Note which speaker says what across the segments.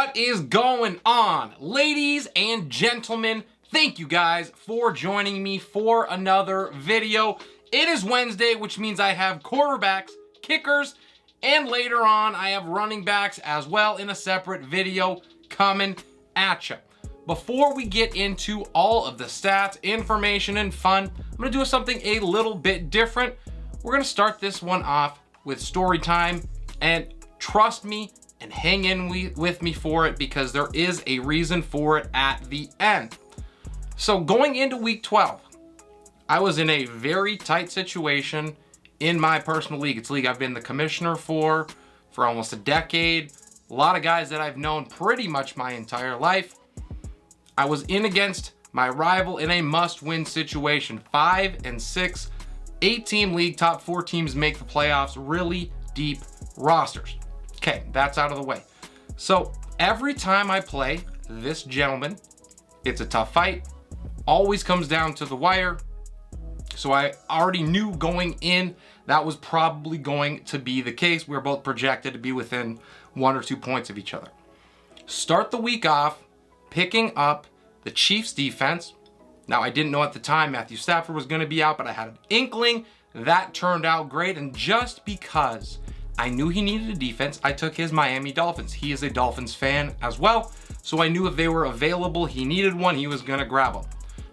Speaker 1: What is going on, ladies and gentlemen? Thank you guys for joining me for another video. It is Wednesday, which means I have quarterbacks, kickers, and later on I have running backs as well in a separate video coming at you. Before we get into all of the stats, information, and fun, I'm gonna do something a little bit different. We're gonna start this one off with story time, and trust me and hang in with me for it because there is a reason for it at the end. So going into week 12, I was in a very tight situation in my personal league. It's a league I've been the commissioner for almost a decade. A lot of guys that I've known pretty much my entire life. I was in against my rival in a must-win situation. 5-6, 8-team league, top 4 teams make the playoffs, really deep rosters. Okay, that's out of the way. So every time I play this gentleman, it's a tough fight. Always comes down to the wire. So I already knew going in that was probably going to be the case. We were both projected to be within 1 or 2 points of each other. Start the week off picking up the Chiefs defense. Now, I didn't know at the time Matthew Stafford was going to be out, but I had an inkling. That turned out great. And just because I knew he needed a defense, I took his Miami Dolphins. He is a Dolphins fan as well. So I knew if they were available, he needed one, he was going to grab them.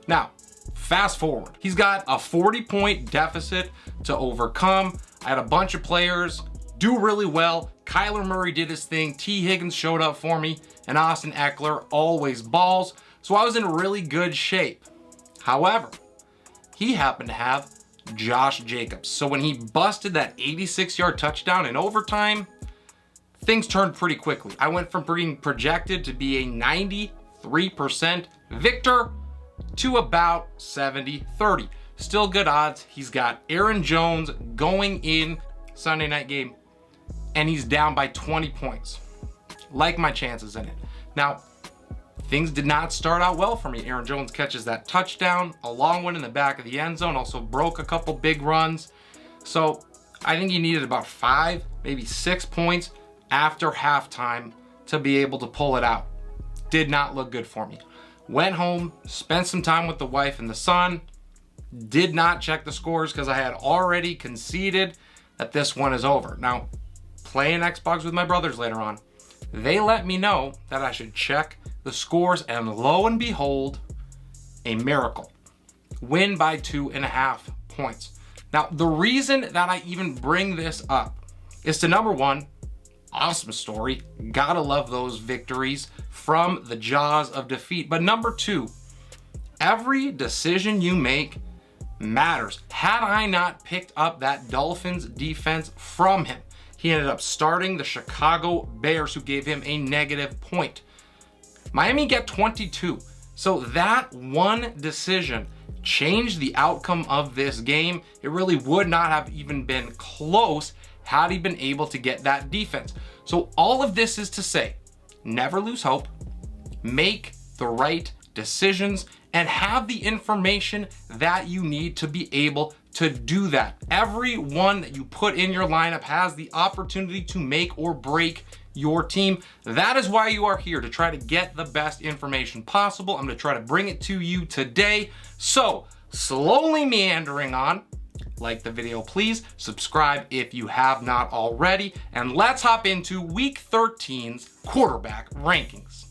Speaker 1: Now, fast forward. He's got a 40-point deficit to overcome. I had a bunch of players do really well. Kyler Murray did his thing. T. Higgins showed up for me. And Austin Eckler always balls. So I was in really good shape. However, he happened to have Josh Jacobs. So when he busted that 86-yard touchdown in overtime, things turned pretty quickly. I went from being projected to be a 93% victor to about 70-30. Still good odds. He's got Aaron Jones going in Sunday night game, and he's down by 20 points. Like my chances in it. Now, things did not start out well for me. Aaron Jones catches that touchdown, a long one in the back of the end zone, also broke a couple big runs. So I think he needed about 5, maybe 6 points after halftime to be able to pull it out. Did not look good for me. Went home, spent some time with the wife and the son. Did not check the scores because I had already conceded that this one is over. Now, playing Xbox with my brothers later on, they let me know that I should check the scores, and lo and behold, a miracle. Win by 2.5 points. Now, the reason that I even bring this up is to, number one, awesome story. Gotta love those victories from the jaws of defeat. But number two, every decision you make matters. Had I not picked up that Dolphins defense from him, he ended up starting the Chicago Bears, who gave him a negative point. Miami got 22. So that one decision changed the outcome of this game. It really would not have even been close had he been able to get that defense. So all of this is to say, never lose hope, make the right decisions, and have the information that you need to be able to do that. Everyone that you put in your lineup has the opportunity to make or break your team. That is why you are here, to try to get the best information possible. I'm going to try to bring it to you today. So, slowly meandering on, like the video please, subscribe if you have not already, and let's hop into week 13's quarterback rankings.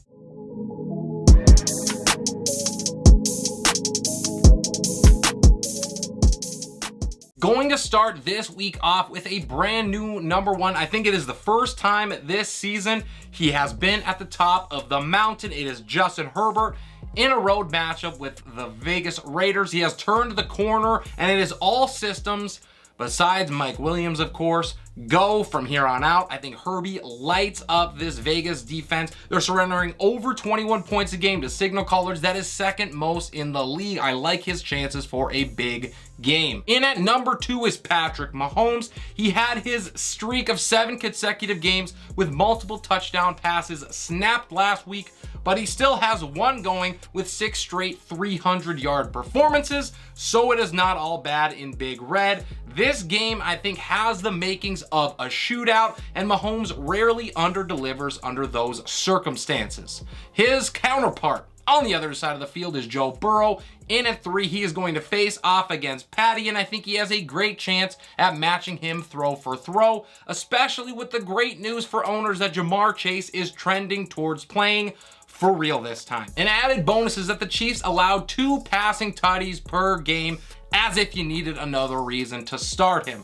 Speaker 1: Going to start this week off with a brand new number one. I think it is the first time this season he has been at the top of the mountain. It is Justin Herbert in a road matchup with the Vegas Raiders. He has turned the corner, and it is all systems, besides Mike Williams, of course, go from here on out. I think Herbie lights up this Vegas defense. They're surrendering over 21 points a game to signal callers. That is second most in the league. I like his chances for a big game. In at number 2 is Patrick Mahomes. He had his streak of 7 consecutive games with multiple touchdown passes snapped last week but he still has one going with 6 straight 300-yard performances, so it is not all bad in Big Red. This game, I think, has the makings of a shootout, and Mahomes rarely underdelivers under those circumstances. His counterpart on the other side of the field is Joe Burrow. In at 3, he is going to face off against Patty, and I think he has a great chance at matching him throw for throw, especially with the great news for owners that Ja'Marr Chase is trending towards playing for real this time. An added bonus is that the Chiefs allowed 2 passing tutties per game, as if you needed another reason to start him.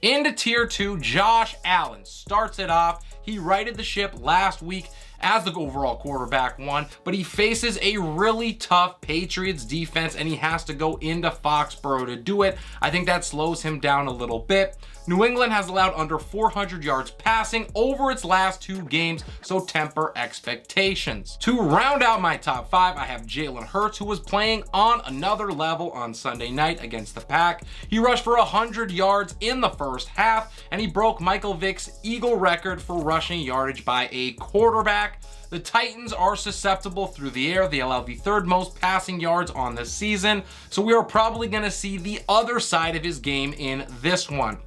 Speaker 1: Into tier 2, Josh Allen starts it off. He righted the ship last week as the overall quarterback 1, but he faces a really tough Patriots defense, and he has to go into Foxborough to do it. I think that slows him down a little bit. New England has allowed under 400 yards passing over its last 2 games, so temper expectations. To round out my top 5, I have Jalen Hurts, who was playing on another level on Sunday night against the Pack. He rushed for 100 yards in the first half, and he broke Michael Vick's Eagle record for rushing yardage by a quarterback. The Titans are susceptible through the air. They allow the 3rd most passing yards on the season, so we are probably going to see the other side of his game in this one.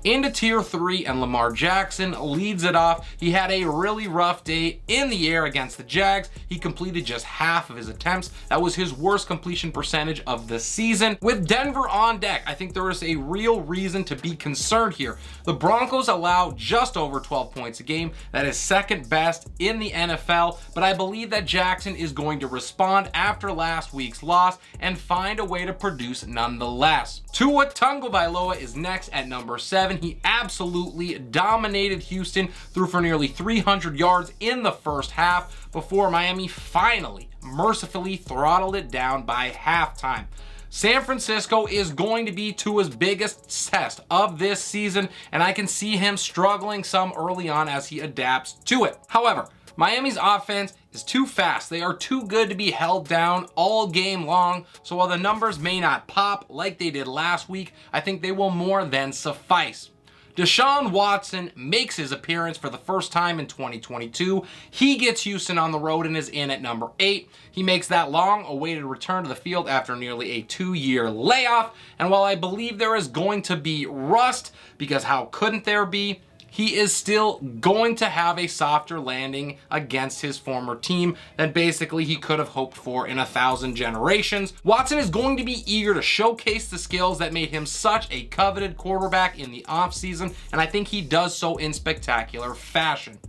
Speaker 1: Into tier 3, and Lamar Jackson leads it off. He had a really rough day in the air against the Jags. He completed just half of his attempts. That was his worst completion percentage of the season. With Denver on deck, I think there is a real reason to be concerned here. The Broncos allow just over 12 points a game. That is 2nd best in the NFL, but I believe that Jackson is going to respond after last week's loss and find a way to produce nonetheless. Tua Tagovailoa is next at number 7. He absolutely dominated Houston, threw for nearly 300 yards in the first half before Miami finally, mercifully throttled it down by halftime. San Francisco is going to be Tua's biggest test of this season, and I can see him struggling some early on as he adapts to it. However, Miami's offense is too fast. They are too good to be held down all game long, so while the numbers may not pop like they did last week, I think they will more than suffice. Deshaun Watson makes his appearance for the first time in 2022. He gets Houston on the road and is in at number 8. He makes that long-awaited return to the field after nearly a 2-year layoff, and while I believe there is going to be rust, because how couldn't there be, he is still going to have a softer landing against his former team than basically he could have hoped for in 1,000 generations. Watson is going to be eager to showcase the skills that made him such a coveted quarterback in the offseason, and I think he does so in spectacular fashion.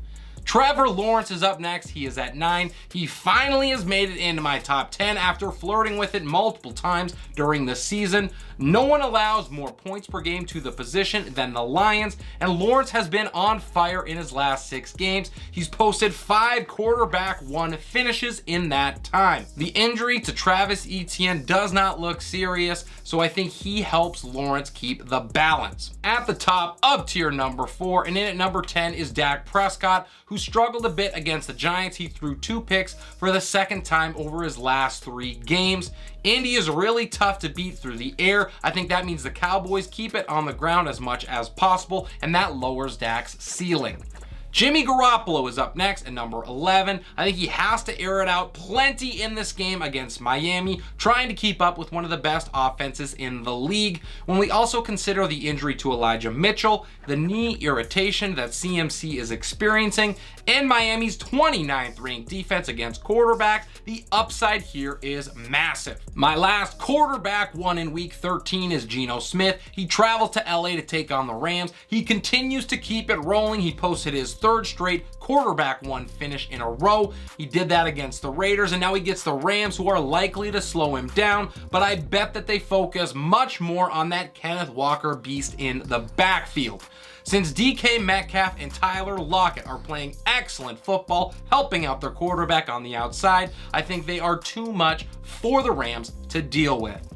Speaker 1: Trevor Lawrence is up next. He is at 9. He finally has made it into my top 10 after flirting with it multiple times during the season. No one allows more points per game to the position than the Lions, and Lawrence has been on fire in his last 6 games. He's posted 5 quarterback 1 finishes in that time. The injury to Travis Etienne does not look serious, so I think he helps Lawrence keep the balance. At the top of tier number 4, and in at number 10 is Dak Prescott, who struggled a bit against the Giants. He threw 2 picks for the 2nd time over his last 3 games. Indy is really tough to beat through the air. I think that means the Cowboys keep it on the ground as much as possible, and that lowers Dak's ceiling. Jimmy Garoppolo is up next at number 11. I think he has to air it out plenty in this game against Miami, trying to keep up with one of the best offenses in the league. When we also consider the injury to Elijah Mitchell, the knee irritation that CMC is experiencing, and Miami's 29th ranked defense against quarterbacks, the upside here is massive. My last quarterback 1 in week 13 is Geno Smith. He traveled to LA to take on the Rams. He continues to keep it rolling. He posted his 3rd straight quarterback 1 finish in a row. He did that against the Raiders, and now he gets the Rams, who are likely to slow him down, but I bet that they focus much more on that Kenneth Walker beast in the backfield. Since DK Metcalf and Tyler Lockett are playing excellent football, helping out their quarterback on the outside, I think they are too much for the Rams to deal with.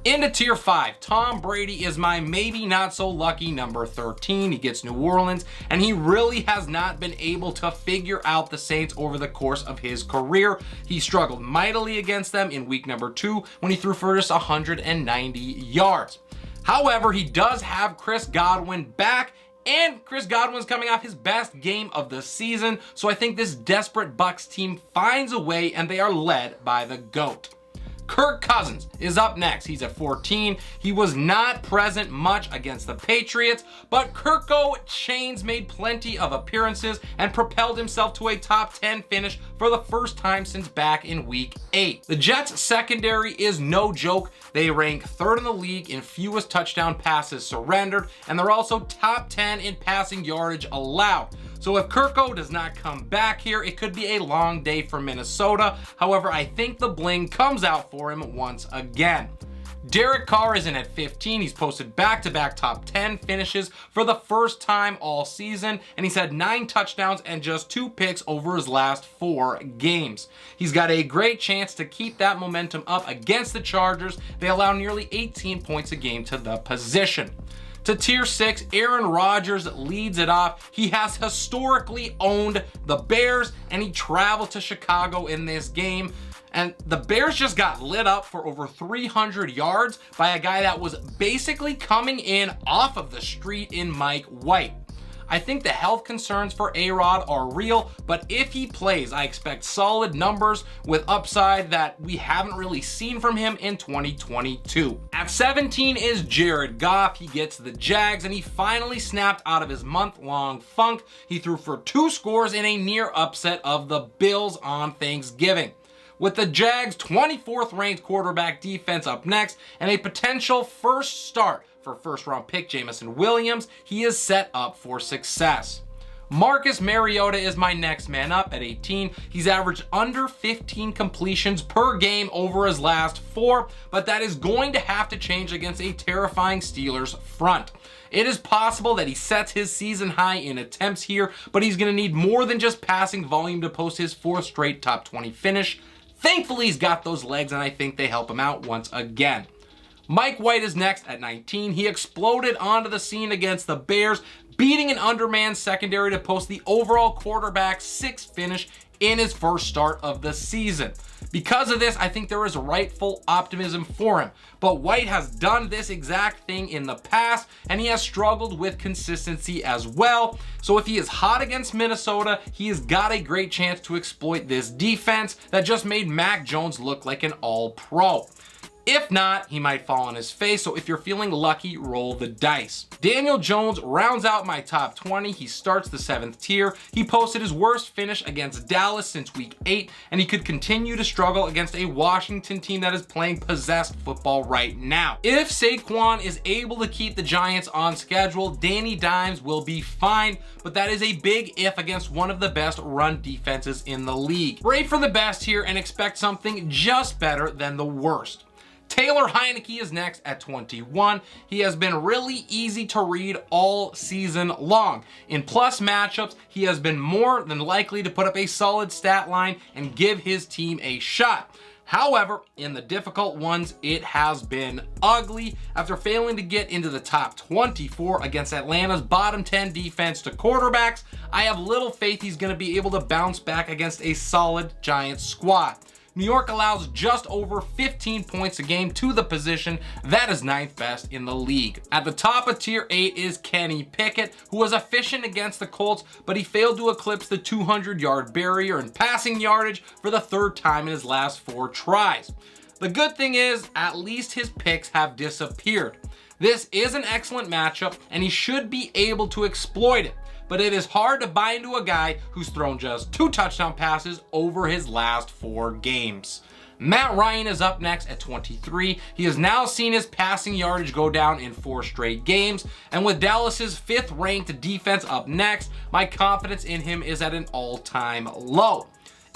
Speaker 1: Into tier 5, Tom Brady is my maybe not so lucky number 13. He gets New Orleans, and he really has not been able to figure out the Saints over the course of his career. He struggled mightily against them in week number 2 when he threw for just 190 yards. However, he does have Chris Godwin back, And Chris Godwin's coming off his best game of the season, so I think this desperate Bucs team finds a way, and they are led by the GOAT. Kirk Cousins is up next. He's at 14. He was not present much against the Patriots, but Kirko Chains made plenty of appearances and propelled himself to a top 10 finish for the first time since back in week 8. The Jets secondary is no joke. They rank 3rd in the league in fewest touchdown passes surrendered, and they're also top 10 in passing yardage allowed. So if Kirko does not come back here, it could be a long day for Minnesota. However, I think the bling comes out for him once again. Derek Carr is in at 15. He's posted back-to-back top 10 finishes for the first time all season, and he's had 9 touchdowns and just 2 picks over his last 4 games. He's got a great chance to keep that momentum up against the Chargers. They allow nearly 18 points a game to the position. To tier 6, Aaron Rodgers leads it off. He has historically owned the Bears, and he traveled to Chicago in this game. And the Bears just got lit up for over 300 yards by a guy that was basically coming in off of the street in Mike White. I think the health concerns for A-Rod are real, but if he plays, I expect solid numbers with upside that we haven't really seen from him in 2022. At 17 is Jared Goff. He gets the Jags, and he finally snapped out of his month-long funk. He threw for 2 scores in a near upset of the Bills on Thanksgiving. With the Jags' 24th ranked quarterback defense up next and a potential first start for first-round pick Jameson Williams, he is set up for success. Marcus Mariota is my next man up at 18. He's averaged under 15 completions per game over his last 4, but that is going to have to change against a terrifying Steelers front. It is possible that he sets his season high in attempts here, but he's going to need more than just passing volume to post his 4th straight top 20 finish. Thankfully, he's got those legs, and I think they help him out once again. Mike White is next at 19. He exploded onto the scene against the Bears, beating an undermanned secondary to post the overall quarterback 6th finish in his first start of the season. Because of this, I think there is rightful optimism for him. But White has done this exact thing in the past, and he has struggled with consistency as well. So if he is hot against Minnesota, he has got a great chance to exploit this defense that just made Mac Jones look like an all-pro. If not, he might fall on his face, so if you're feeling lucky, roll the dice. Daniel Jones rounds out my top 20. He starts the 7th tier. He posted his worst finish against Dallas since week 8, and he could continue to struggle against a Washington team that is playing possessed football right now. If Saquon is able to keep the Giants on schedule, Danny Dimes will be fine, but that is a big if against one of the best run defenses in the league. Pray for the best here and expect something just better than the worst. Taylor Heinicke is next at 21. He has been really easy to read all season long. In plus matchups, he has been more than likely to put up a solid stat line and give his team a shot. However, in the difficult ones, it has been ugly. After failing to get into the top 24 against Atlanta's bottom 10 defense to quarterbacks, I have little faith he's going to be able to bounce back against a solid Giants squad. New York allows just over 15 points a game to the position. That is 9th best in the league. At the top of tier 8 is Kenny Pickett, who was efficient against the Colts, but he failed to eclipse the 200-yard barrier in passing yardage for the 3rd time in his last 4 tries. The good thing is, at least his picks have disappeared. This is an excellent matchup, and he should be able to exploit it. But it is hard to buy into a guy who's thrown just 2 touchdown passes over his last 4 games. Matt Ryan is up next at 23. He has now seen his passing yardage go down in 4 straight games, and with Dallas's 5th ranked defense up next, my confidence in him is at an all-time low.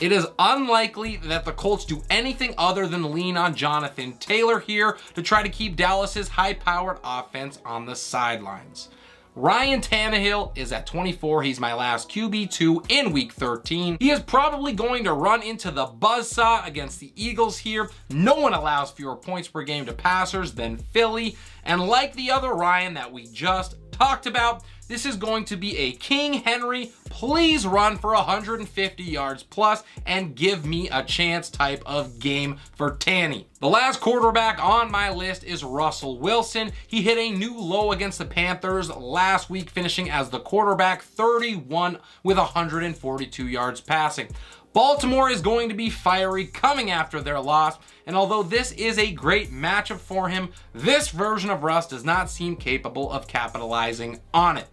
Speaker 1: It is unlikely that the Colts do anything other than lean on Jonathan Taylor here to try to keep Dallas's high-powered offense on the sidelines. Ryan Tannehill is at 24. He's my last QB2 in week 13. He is probably going to run into the buzzsaw against the Eagles here. No one allows fewer points per game to passers than Philly. And like the other Ryan that we just talked about, this is going to be a King Henry, please run for 150 yards plus and give me a chance type of game for Tanny. The last quarterback on my list is Russell Wilson. He hit a new low against the Panthers last week, finishing as the quarterback 31 with 142 yards passing. Baltimore is going to be fiery coming after their loss, and although this is a great matchup for him, this version of Russ does not seem capable of capitalizing on it.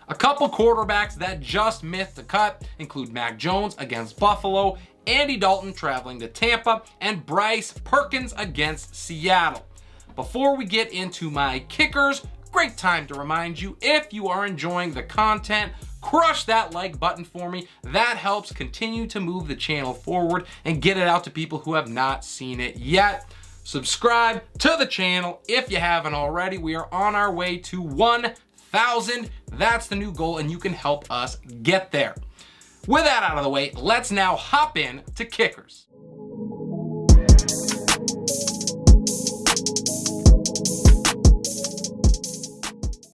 Speaker 1: A couple quarterbacks that just missed the cut include Mac Jones against Buffalo, Andy Dalton traveling to Tampa, and Bryce Perkins against Seattle. Before we get into my kickers, great time to remind you, if you are enjoying the content, crush that like button for me. That helps continue to move the channel forward and get it out to people who have not seen it yet. Subscribe to the channel if you haven't already. We are on our way to 1,000. That's the new goal, and you can help us get there. With that out of the way, let's now hop in to kickers.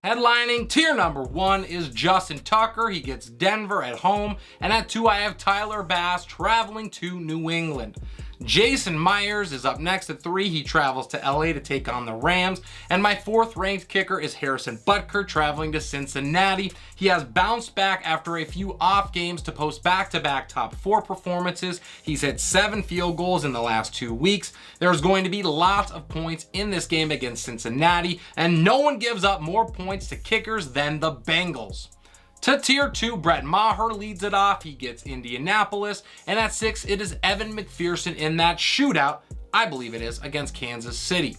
Speaker 1: Headlining tier number 1 is Justin Tucker. He gets Denver at home. And at 2, I have Tyler Bass traveling to New England. Jason Myers is up next at 3. He travels to LA to take on the Rams. And my 4th ranked kicker is Harrison Butker traveling to Cincinnati. He has bounced back after a few off games to post back-to-back top 4 performances. He's hit 7 field goals in the last 2 weeks. There's going to be lots of points in this game against Cincinnati, and no one gives up more points to kickers than the Bengals. To tier 2, Brett Maher leads it off. He gets Indianapolis. And at 6, it is Evan McPherson in that shootout, I believe it is, against Kansas City.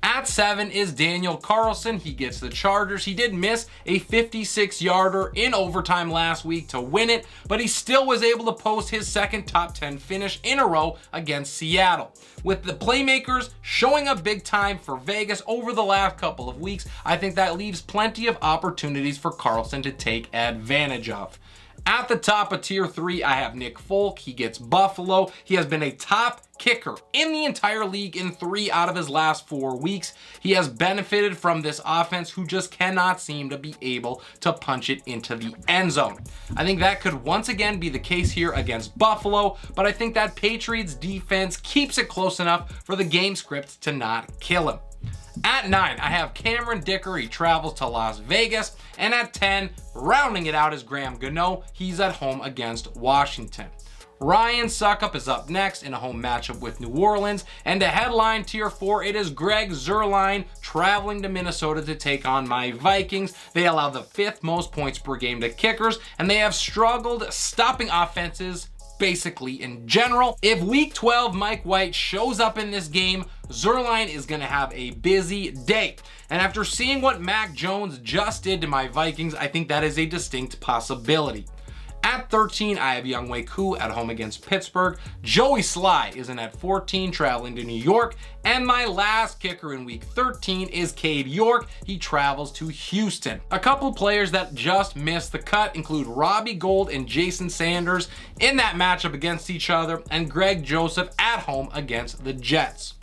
Speaker 1: At 7 is Daniel Carlson. He gets the Chargers. He did miss a 56-yarder in overtime last week to win it, but he still was able to post his second top 10 finish in a row against Seattle. With the playmakers showing up big time for Vegas over the last couple of weeks, I think that leaves plenty of opportunities for Carlson to take advantage of. At the top of tier 3, I have Nick Folk. He gets Buffalo. He has been a top kicker in the entire league in 3 out of his last 4 weeks. He has benefited from this offense who just cannot seem to be able to punch it into the end zone. I think that could once again be the case here against Buffalo, but I think that Patriots defense keeps it close enough for the game script to not kill him. At 9, I have Cameron Dicker. He travels to Las Vegas. And at 10, rounding it out is Graham Gano. He's at home against Washington. Ryan Suckup is up next in a home matchup with New Orleans. And to headline tier 4, it is Greg Zuerlein traveling to Minnesota to take on my Vikings. They allow the 5th most points per game to kickers, and they have struggled stopping offenses basically in general. If week 12 Mike White shows up in this game, Zuerlein is going to have a busy day. And after seeing what Mac Jones just did to my Vikings, I think that is a distinct possibility. At 13, I have Younghoe Koo at home against Pittsburgh. Joey Slye is in at 14, traveling to New York. And my last kicker in week 13 is Cade York. He travels to Houston. A couple players that just missed the cut include Robbie Gould and Jason Sanders in that matchup against each other, and Greg Joseph at home against the Jets.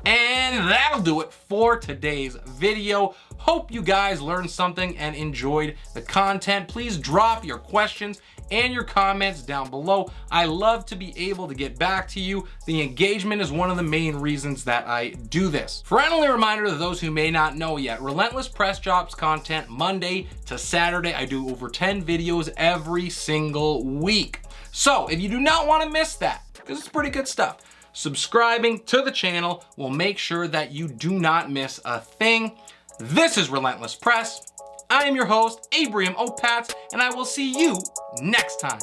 Speaker 1: And that'll do it for today's video. Hope you guys learned something and enjoyed the content. Please drop your questions and your comments down below. I love to be able to get back to you. The engagement is one of the main reasons that I do this. Friendly reminder to those who may not know yet, Relentless Press drops content Monday to Saturday. I do over 10 videos every single week. So if you do not want to miss that, because it's pretty good stuff, subscribing to the channel will make sure that you do not miss a thing. This is Relentless Press. I am your host, Abraham Opatz, and I will see you next time.